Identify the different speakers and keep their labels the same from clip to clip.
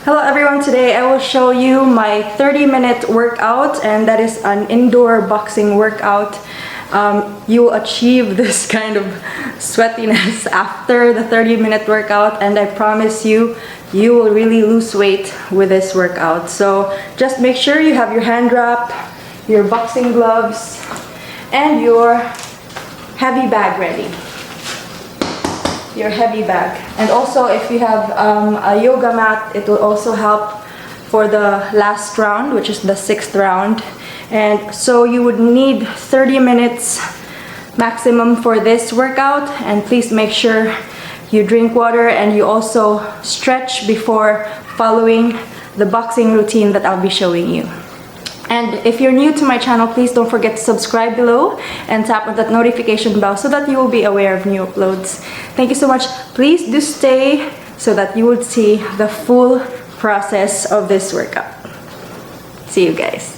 Speaker 1: Hello everyone, today I will show you my 30-minute workout, and that is an indoor boxing workout. You will achieve this kind of sweatiness after the 30-minute workout, and I promise you, you will really lose weight with this workout. So just make sure you have your hand wrap, your boxing gloves, and your heavy bag ready. Your heavy bag. And also if you have a yoga mat, it will also help for the last round, which is the 6th round. And so you would need 30 minutes maximum for this workout, and please make sure you drink water and you also stretch before following the boxing routine that I'll be showing you. And if you're new to my channel, please don't forget to subscribe below and tap on that notification bell so that you will be aware of new uploads. Thank you so much. Please do stay so that you would see the full process of this workout. See you guys.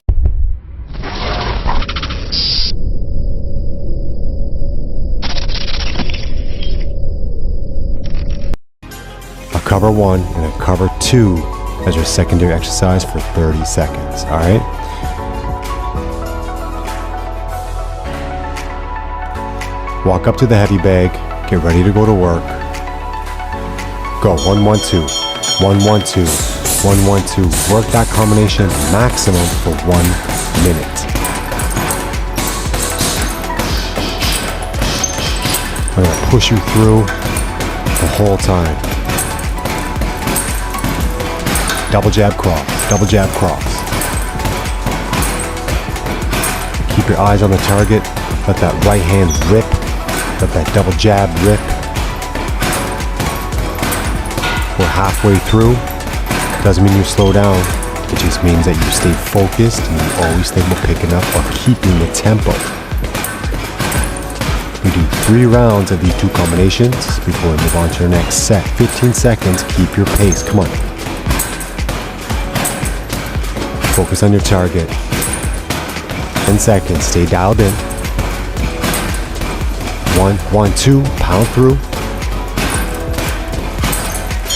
Speaker 2: A cover 1 and a cover 2 as your secondary exercise for 30 seconds, all right? Walk up to the heavy bag, get ready to go to work. Go, 1, 1, 2, 1, 1, 2, 1, 1, 2. Work that combination maximum for 1 minute. I'm gonna push you through the whole time. Double jab cross, double jab cross. Keep your eyes on the target, let that right hand rip. Let that double jab rip. We're halfway through. Doesn't mean you slow down. It just means that you stay focused and you always think about picking up or keeping the tempo. We do 3 rounds of these 2 combinations before we move on to our next set. 15 seconds, keep your pace. Come on. Focus on your target. 10 seconds, stay dialed in. 1, 1, 2, pound through.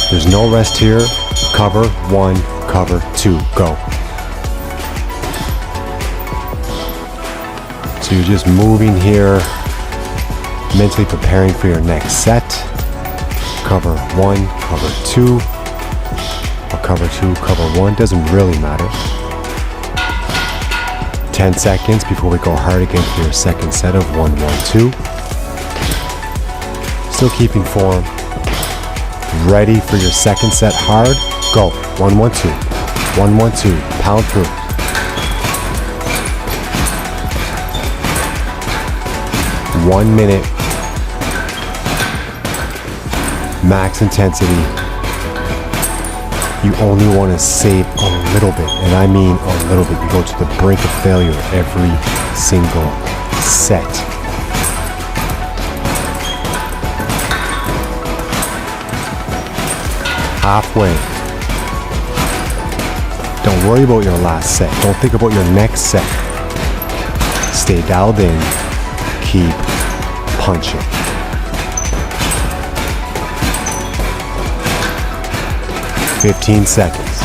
Speaker 2: There's no rest here. Cover 1, cover 2, go. So you're just moving here, mentally preparing for your next set. Cover 1, cover 2, or cover 2, cover 1, doesn't really matter. 10 seconds before we go hard again for your second set of 1, 1, 2. Still keeping form. Ready for your second set hard. Go. 1, 1, 2. 1, 1, 2. Pound through. One minute. Max intensity. You only want to save a little bit, and I mean a little bit. You go to the brink of failure every single set. Halfway. Don't worry about your last set. Don't think about your next set. Stay dialed in. Keep punching. "15 seconds.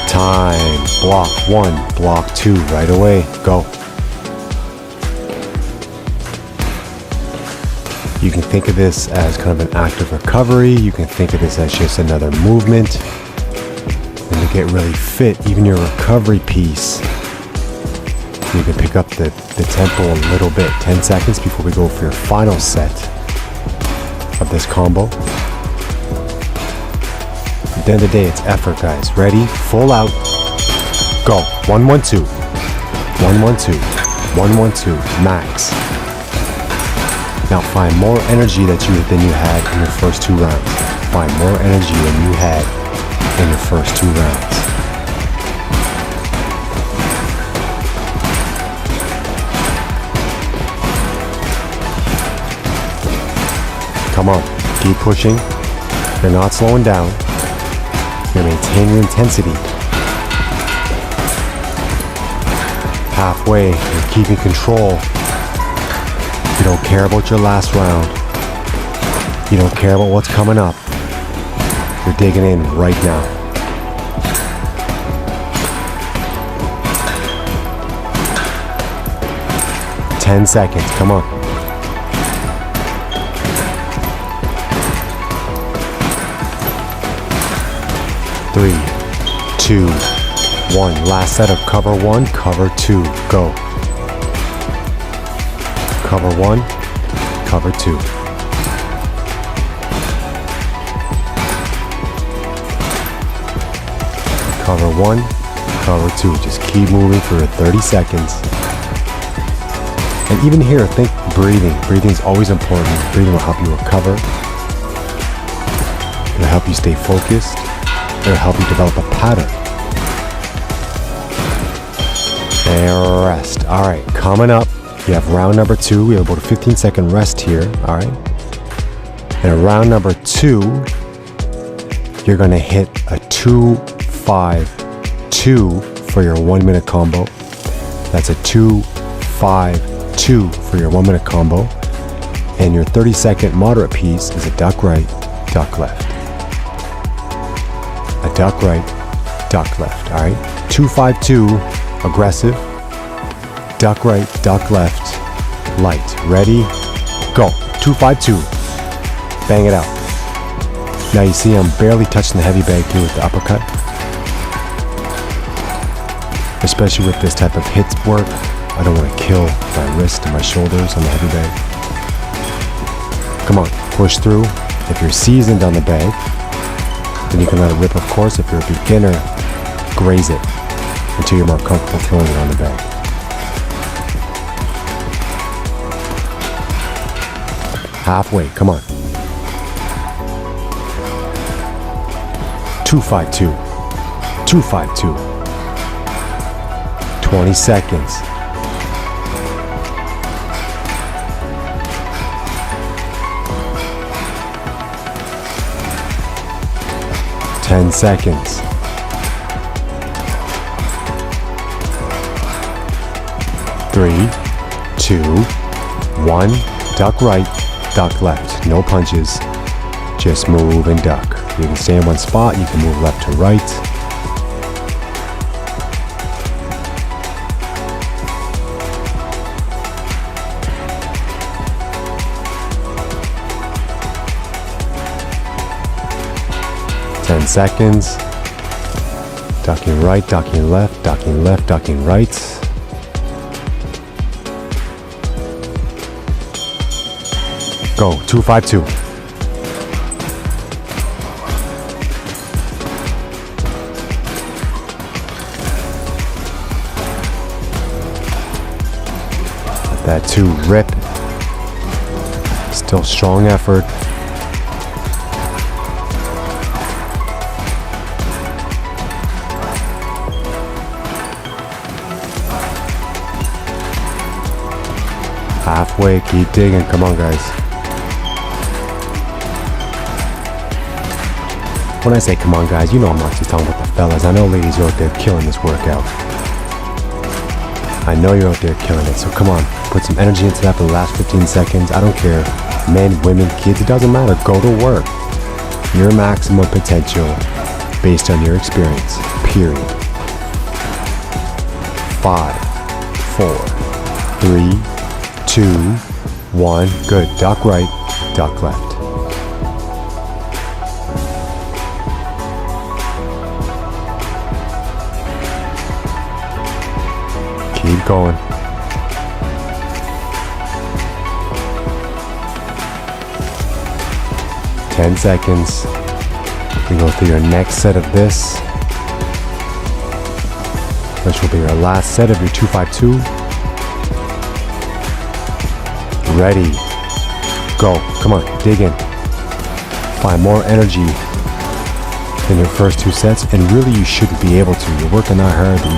Speaker 2: Time. Block 1, block 2, right away. Go. You can think of this as kind of an act of recovery. You can think of this as just another movement. And to get really fit, even your recovery piece, you can pick up the tempo a little bit. 10 seconds before we go for your final set of this combo. At the end of the day, it's effort, guys. Ready? Full out. Go. 1, 1, 2. 1, 1, 2. 1, 1, 2. Max. Now find more energy than you had in your first 2 rounds. Find more energy than you had in your first 2 rounds. Come on. Keep pushing. You're not slowing down. You're maintaining your intensity. Halfway, you're keeping control. You don't care about your last round. You don't care about what's coming up. You're digging in right now. Ten seconds, come on. 3, 2, 1. Last set of cover 1, cover 2. Go. Cover 1, cover 2. Cover 1, cover 2. Just keep moving for 30 seconds. And even here, think breathing. Breathing is always important. Breathing will help you recover. It'll help you stay focused. It'll help you develop a pattern. And rest. All right, coming up, you have round number 2. We have about a 15-second rest here. All right. And round number 2, you're going to hit a 2-5-2 for your 1-minute combo. That's a 2-5-2 for your 1-minute combo. And your 30-second moderate piece is a duck right, duck left. A duck right, duck left. All right. 2-5-2, aggressive. Duck right, duck left, light. Ready? Go. 2-5-2. Bang it out. Now you see I'm barely touching the heavy bag here with the uppercut. Especially with this type of HIIT work, I don't want to kill my wrist and my shoulders on the heavy bag. Come on, push through. If you're seasoned on the bag, then you can let it rip, of course. If you're a beginner, graze it until you're more comfortable throwing it on the bag. Halfway, come on. 2-5-2. 2-5-2. 20 seconds. 10 seconds. 3, 2, 1. Duck right, duck left. No punches. Just move and duck. You can stay in one spot. You can move left to right. Ten seconds. Ducking right, ducking left, ducking left, ducking right. Go. 2-5-2. Let that 2 rip. Still strong effort. Halfway, keep digging. Come on, guys. When I say come on, guys, you know I'm not just talking about the fellas. I know ladies are out there killing this workout. I know you're out there killing it, so come on. Put some energy into that for the last 15 seconds. I don't care. Men, women, kids, it doesn't matter. Go to work. Your maximum potential based on your experience. Period. 5, 4, 3, 2, 1. Good. Duck right, duck left. Keep going. Ten seconds. We go through your next set of this, which will be your last set of your 2-5-2. Ready. Go. Come on, dig in. Find more energy than your first 2 sets, and really you shouldn't be able to. You're working that hard that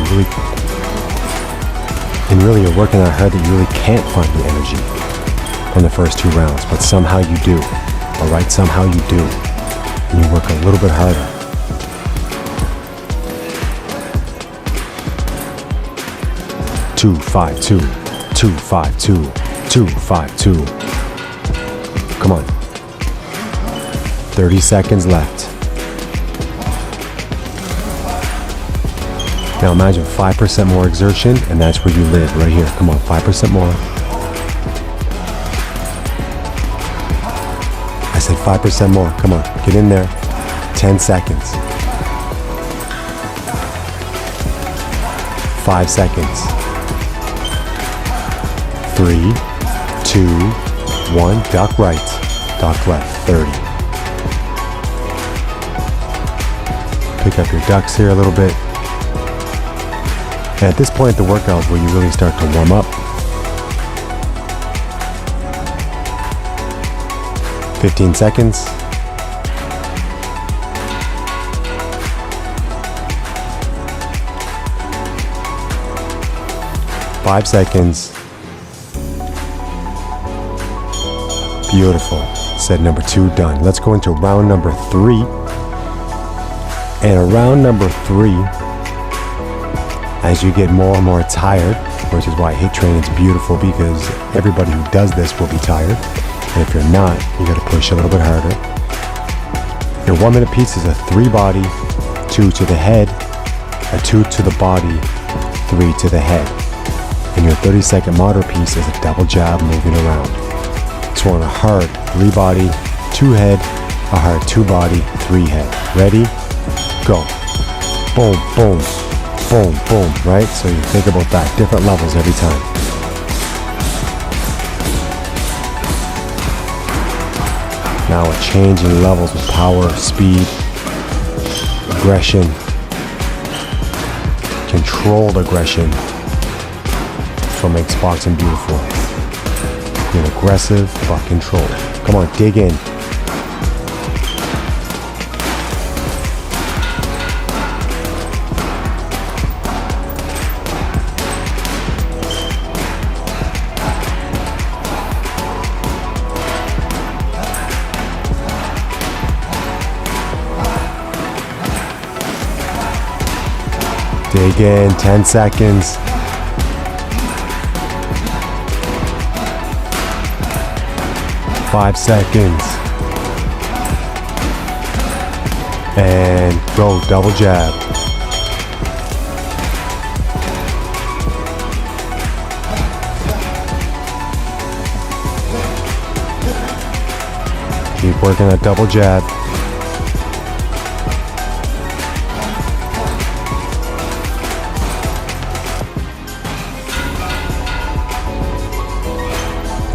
Speaker 2: you're working that hard that you really can't find the energy from the first 2 rounds, but somehow you do. Alright, somehow you do. And you work a little bit harder. 2, 5, 2, 2, 5, 2, 2, 5, 2. Come on. 30 seconds left. Now imagine 5% more exertion, and that's where you live, right here. Come on, 5% more. I said 5% more. Come on, get in there. 10 seconds. 5 seconds. 3, 2, 1. Duck right, duck left. 30. Pick up your ducks here a little bit. And at this point in the workout where you really start to warm up. 15 seconds. 5 seconds. Beautiful. Set number 2 done. Let's go into round number 3. And around number 3, as you get more and more tired, which is why HIIT training is beautiful, because everybody who does this will be tired. And if you're not, you got to push a little bit harder. Your 1 minute piece is a 3 body, 2 to the head, a 2 to the body, 3 to the head. And your 30-second moderate piece is a double jab moving around. So on a hard 3 body, 2 head, a hard 2 body, 3 head. Ready? Go. Boom, boom, boom, boom, right? So you think about that, different levels every time. Now a change in levels with power, speed, aggression, controlled aggression. That's what makes boxing beautiful. Being aggressive but controlled. Come on, dig in. Dig in, 10 seconds. Five seconds. And go, double jab. Keep working that double jab.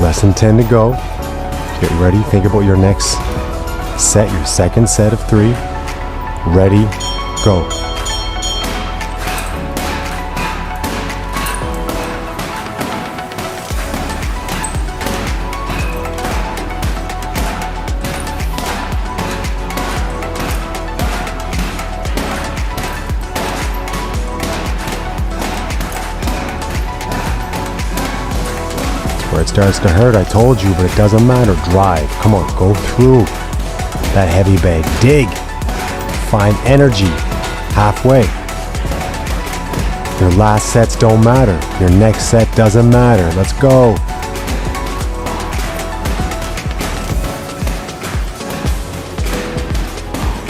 Speaker 2: Less than 10 to go. Get ready. Think about your next set, your second set of 3. Ready, go. Where it starts to hurt, I told you, but it doesn't matter. Drive. Come on, go through that heavy bag. Dig. Find energy halfway. Your last sets don't matter. Your next set doesn't matter. Let's go.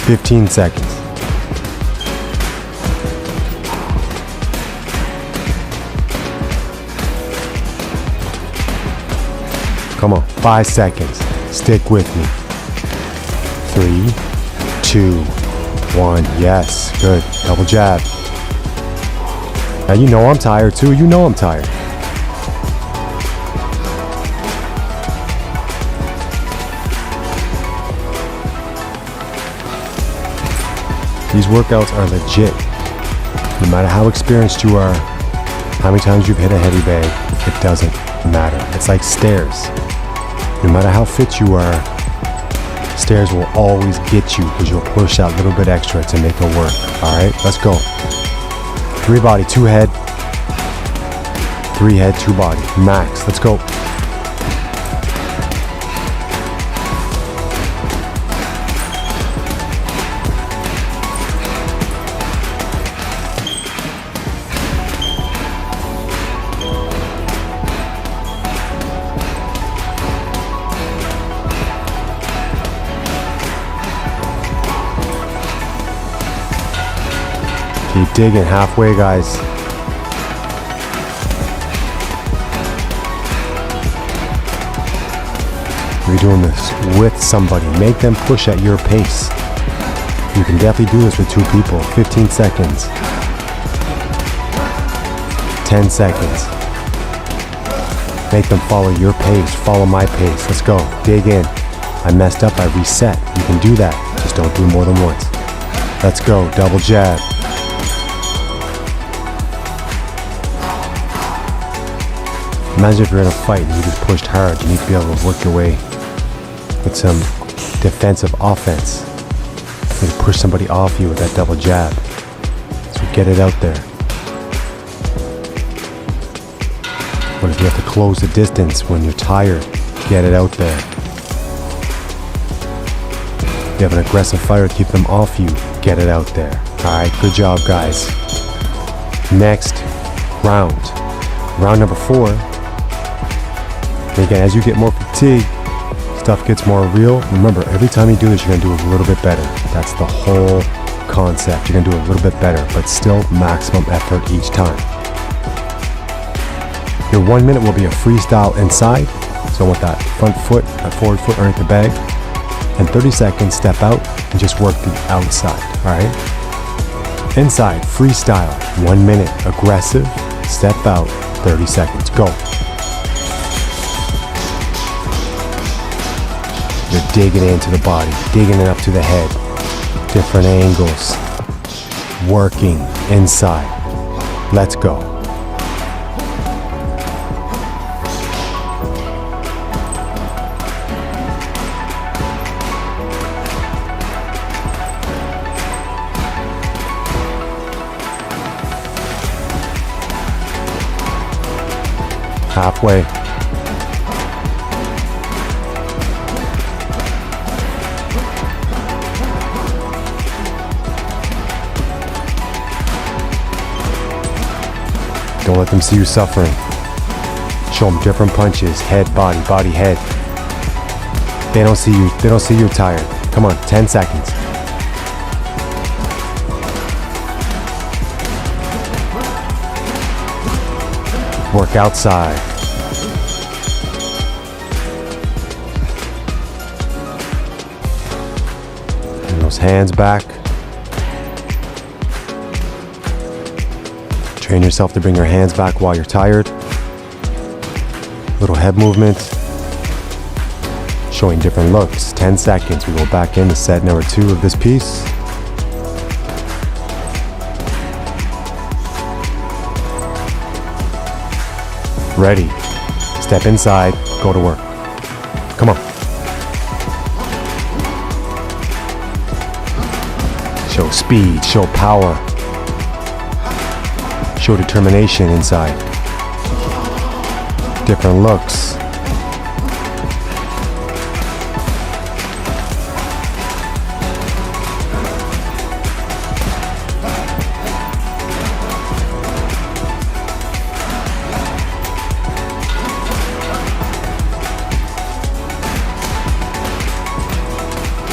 Speaker 2: "15 seconds. Come on, 5 seconds. Stick with me. 3, 2, 1. Yes, good. Double jab. Now you know I'm tired too. You know I'm tired. These workouts are legit. No matter how experienced you are, how many times you've hit a heavy bag, it doesn't matter. It's like stairs. No matter how fit you are, stairs will always get you because you'll push that little bit extra to make it work. Alright, let's go. 3 body, 2 head. 3 head, 2 body. Max, let's go. digging halfway, guys. You're doing this with somebody. Make them push at your pace. You can definitely do this with 2 people. 15 seconds. 10 seconds. Make them follow your pace. Follow my pace. Let's go. Dig in. I messed up. I reset. You can do that. Just don't do more than once. Let's go. Double jab. Imagine if you're in a fight and you just pushed hard. You need to be able to work your way with some defensive offense. You need to push somebody off you with that double jab. So get it out there. But if you have to close the distance when you're tired, get it out there. If you have an aggressive fighter, keep them off you, get it out there. Alright, good job, guys. Next round. Round number 4. And again, as you get more fatigued, stuff gets more real. Remember, every time you do this, you're going to do a little bit better. That's the whole concept. You're going to do a little bit better, but still maximum effort each time. Your 1 minute will be a freestyle inside. So I want that front foot, that forward foot underneath the bag. And 30 seconds, step out and just work the outside. Alright? Inside, freestyle. 1 minute, aggressive, step out, 30 seconds. Go. You're digging into the body, digging it up to the head. Different angles. Working inside. Let's go. Halfway. Don't let them see you suffering. Show them different punches, head, body, body, head. They don't see you tired. Come on, 10 seconds. Work outside. And those hands back. Train yourself to bring your hands back while you're tired. Little head movement. Showing different looks. 10 seconds. We go back into set number 2 of this piece. Ready. Step inside. Go to work. Come on. Show speed. Show power. Show determination inside. Different looks.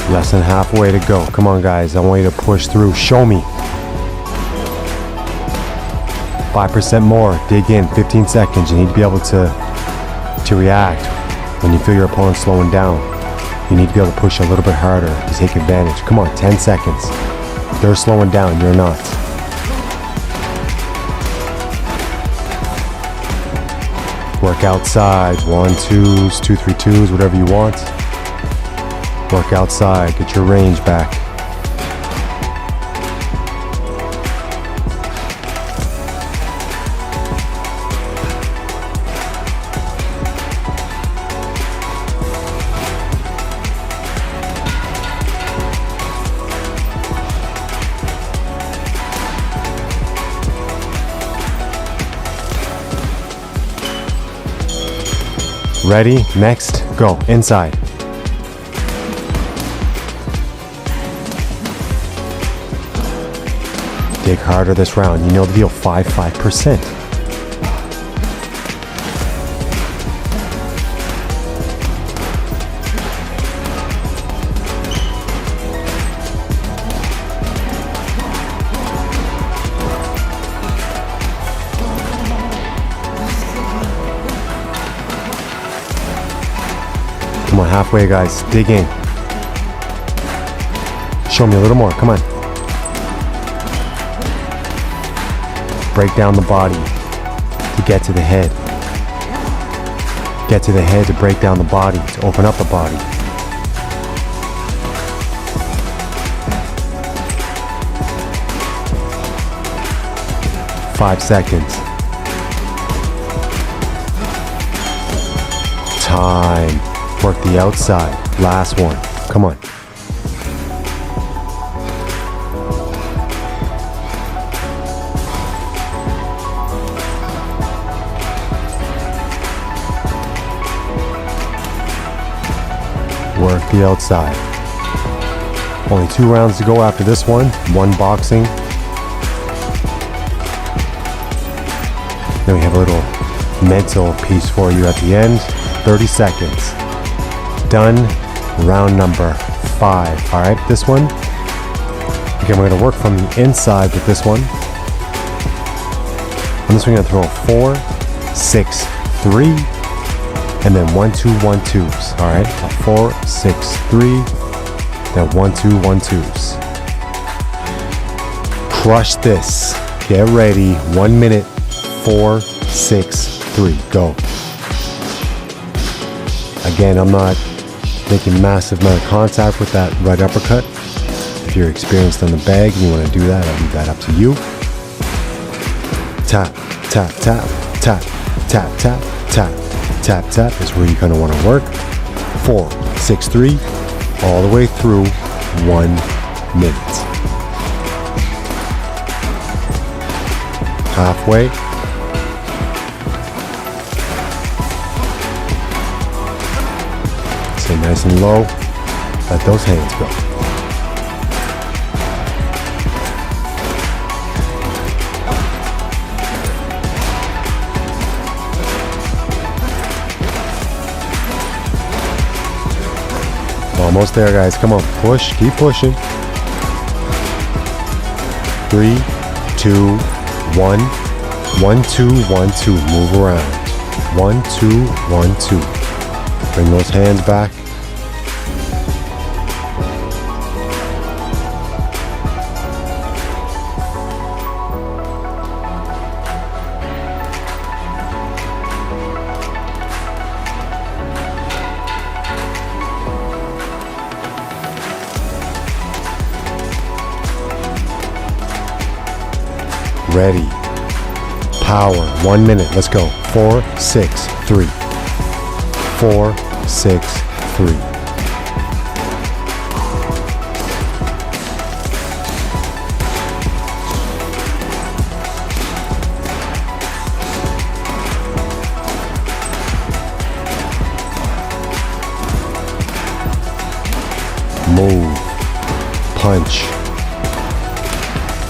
Speaker 2: Less than halfway to go. Come on, guys. I want you to push through. Show me. 5% more. Dig in. 15 seconds. You need to be able to react when you feel your opponent slowing down. You need to be able to push a little bit harder to take advantage. Come on, 10 seconds. They're slowing down. You're not. Work outside. 1-2s, 2-3-2s, whatever you want. Work outside, get your range back. Ready? Next, go. Inside. Dig harder this round. You know the deal. 5%. on, halfway, guys. Dig in. Show me a little more. Come on. Break down the body to get to the head. Get to the head to break down the body, to open up the body. Five seconds. Time. Work the outside. Last one. Come on. Work the outside. Only 2 rounds to go after this one. 1 boxing. Then we have a little mental piece for you at the end. 30 seconds. Done. Round number 5. All right, this one. Again, we're going to work from the inside with this one. On this one, we're going to throw 4, 6, 3, and then 1, 2, 1, 2s. All right, 4, 6, 3, then 1, 2, 1, 2s. Crush this. Get ready. 1 minute. 4, 6, 3. Go. Again, I'm not making massive amount of contact with that right uppercut. If you're experienced on the bag and you want to do that, I'll leave that up to you. Tap, tap, tap, tap, tap, tap, tap, tap, tap is where you kind of want to work. 4, 6, 3, all the way through 1 minute. Halfway. Stay nice and low. Let those hands go. Almost there, guys. Come on. Push. Keep pushing. 3, 2, 1. 1, 2, 1, 2. Move around. 1, 2, 1, 2. Bring those hands back. Ready. Power. 1 minute. Let's go. 4, 6, 3. 4, 6, 3. Move. Punch.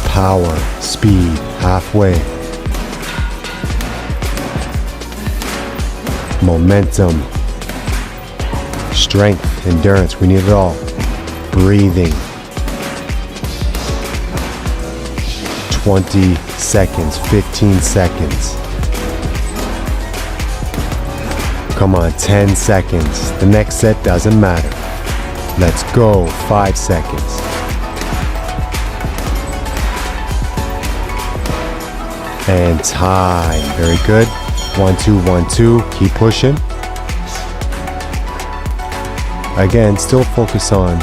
Speaker 2: Power. Speed. Halfway. Momentum. Strength, endurance, we need it all. Breathing. 20 seconds, 15 seconds. Come on, 10 seconds. The next set doesn't matter. Let's go, 5 seconds. And time, very good. 1, 2, 1, 2, keep pushing. Again, still focus on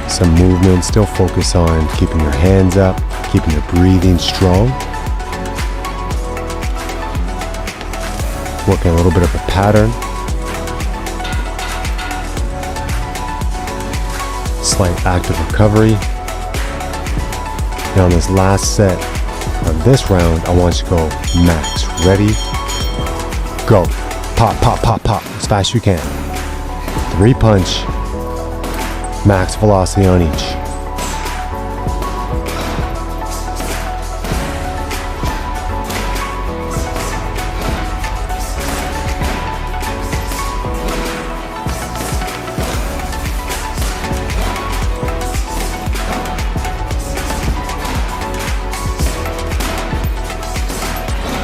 Speaker 2: some movement, still focus on keeping your hands up, keeping your breathing strong. Working a little bit of a pattern. Slight active recovery. And on this last set of this round, I want you to go max. Ready? Go. Pop, pop, pop, pop. As fast as you can. 3 punch, max velocity on each.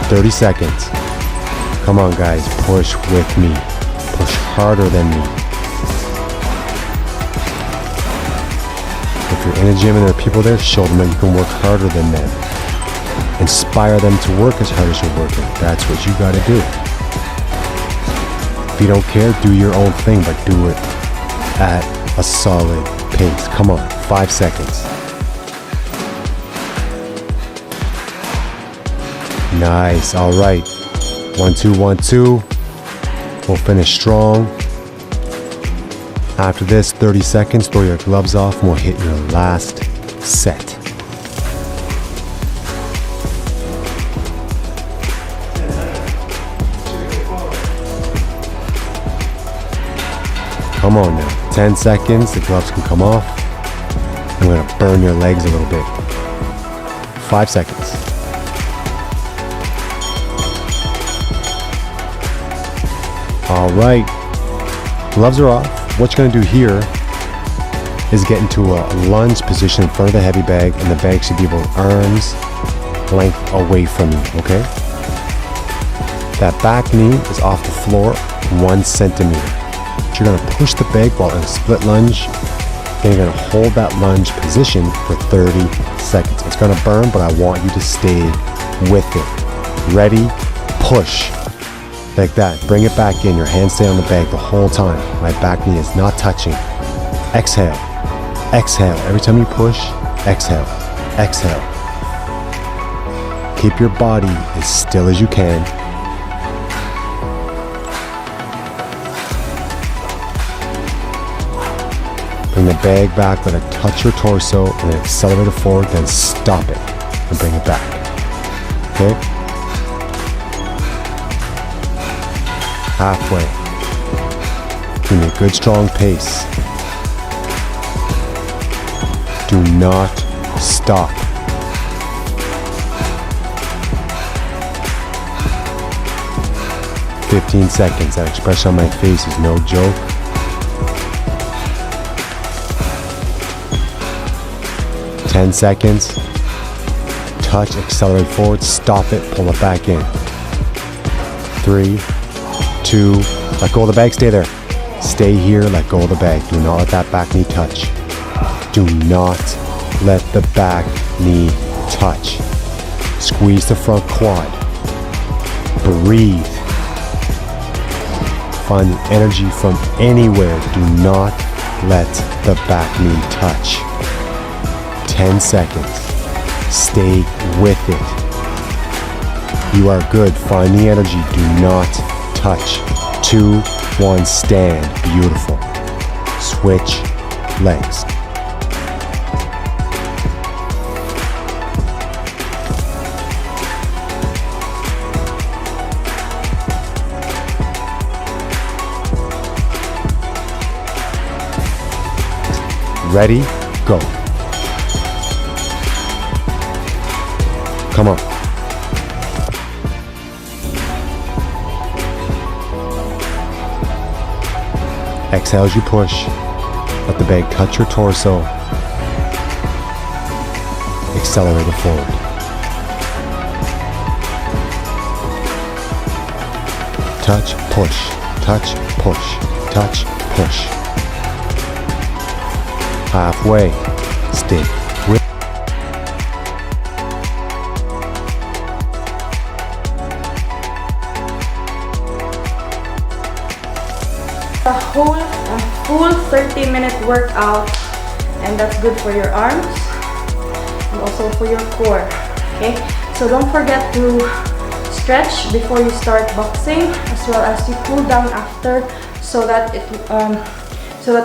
Speaker 2: "30 seconds. Come on, guys, push with me. Push harder than me. you're in a gym and there are people there, show them that you can work harder than them. Inspire them to work as hard as you're working. That's what you gotta do. If you don't care, do your own thing, but do it at a solid pace. Come on, 5 seconds. Nice, all right. 1, 2, 1, 2. We'll finish strong. After this, 30 seconds, throw your gloves off and we'll hit your last set. Come on now, 10 seconds, the gloves can come off. I'm gonna burn your legs a little bit. 5 seconds. All right, gloves are off. What you're gonna do here is get into a lunge position in front of the heavy bag, and the bag should be about arm's length away from you, okay? That back knee is off the floor 1 centimeter. You're gonna push the bag while in a split lunge, and you're gonna hold that lunge position for 30 seconds. It's gonna burn, but I want you to stay with it. Ready, push. Like that, bring it back in, your hands stay on the bag the whole time. My back knee is not touching. Exhale, exhale. Every time you push, exhale, exhale. Keep your body as still as you can. Bring the bag back, let it touch your torso, and then accelerate it forward, then stop it, and bring it back. Okay? Halfway. Give me a good strong pace. Do not stop. "15 seconds. That expression on my face is no joke. "10 seconds. Touch, accelerate forward, stop it, pull it back in. 3, 2, let go of the bag, stay there. Stay here, let go of the bag. Do not let that back knee touch. Do not let the back knee touch. Squeeze the front quad. Breathe. Find the energy from anywhere. Do not let the back knee touch. 10 seconds. Stay with it. You are good. Find the energy. Do not touch. 2, 1, stand. Beautiful. Switch legs. Ready? Go. Come on. Exhale as you push. Let the bag touch your torso. Accelerate it forward. Touch, push. Touch, push. Touch, push. Halfway. Stay with.
Speaker 1: A full 30-minute workout, and that's good for your arms and also for your core. Okay, so don't forget to stretch before you start boxing, as well as you cool down after, so that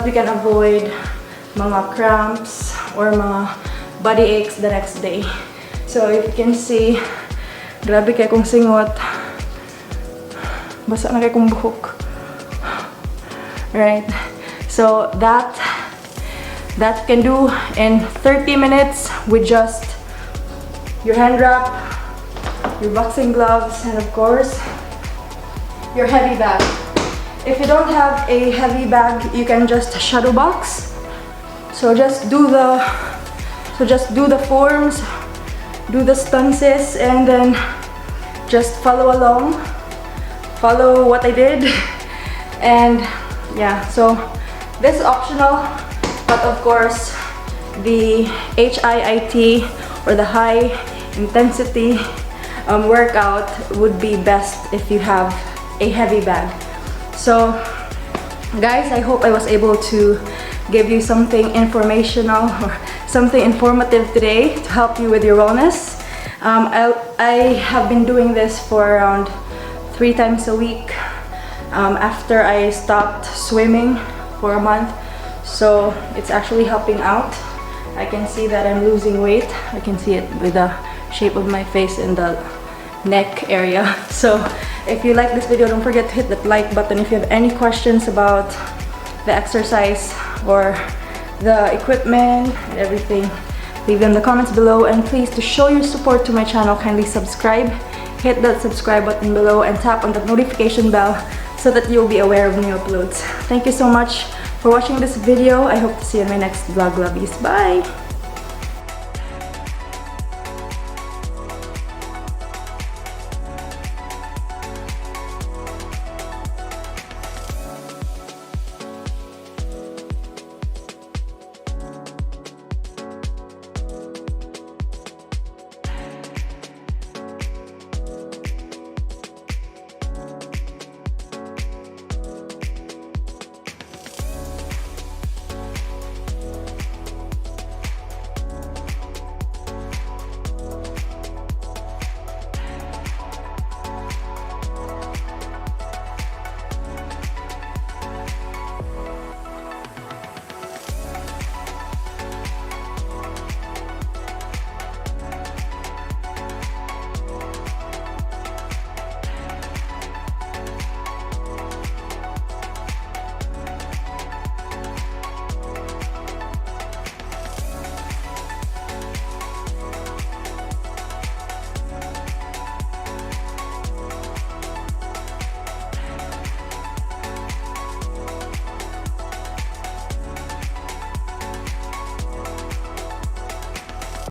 Speaker 1: we can avoid mga cramps or mga body aches the next day. So if you can see, grabe kay kong singot, basa na kay kong buhok. Right, so that can do in 30 minutes with just your hand wrap, your boxing gloves, and of course your heavy bag. If you don't have a heavy bag, you can just shadow box. So just do the forms, do the stances, and then just follow along, follow what I did. And yeah, so this is optional, but of course the HIIT or the high intensity workout would be best if you have a heavy bag. So guys, I hope I was able to give you something informational or something informative today to help you with your wellness. I have been doing this for around 3 times a week after I stopped swimming for a month, so it's actually helping out. I can see that I'm losing weight. I can see it with the shape of my face and the neck area. So if you like this video, don't forget to hit that like button. If you have any questions about the exercise or the equipment and everything, leave them in the comments below. And please, to show your support to my channel, kindly subscribe. Hit that subscribe button below and tap on the notification bell so that you'll be aware of new uploads. Thank you so much for watching this video. I hope to see you in my next vlog. Lovies. Bye!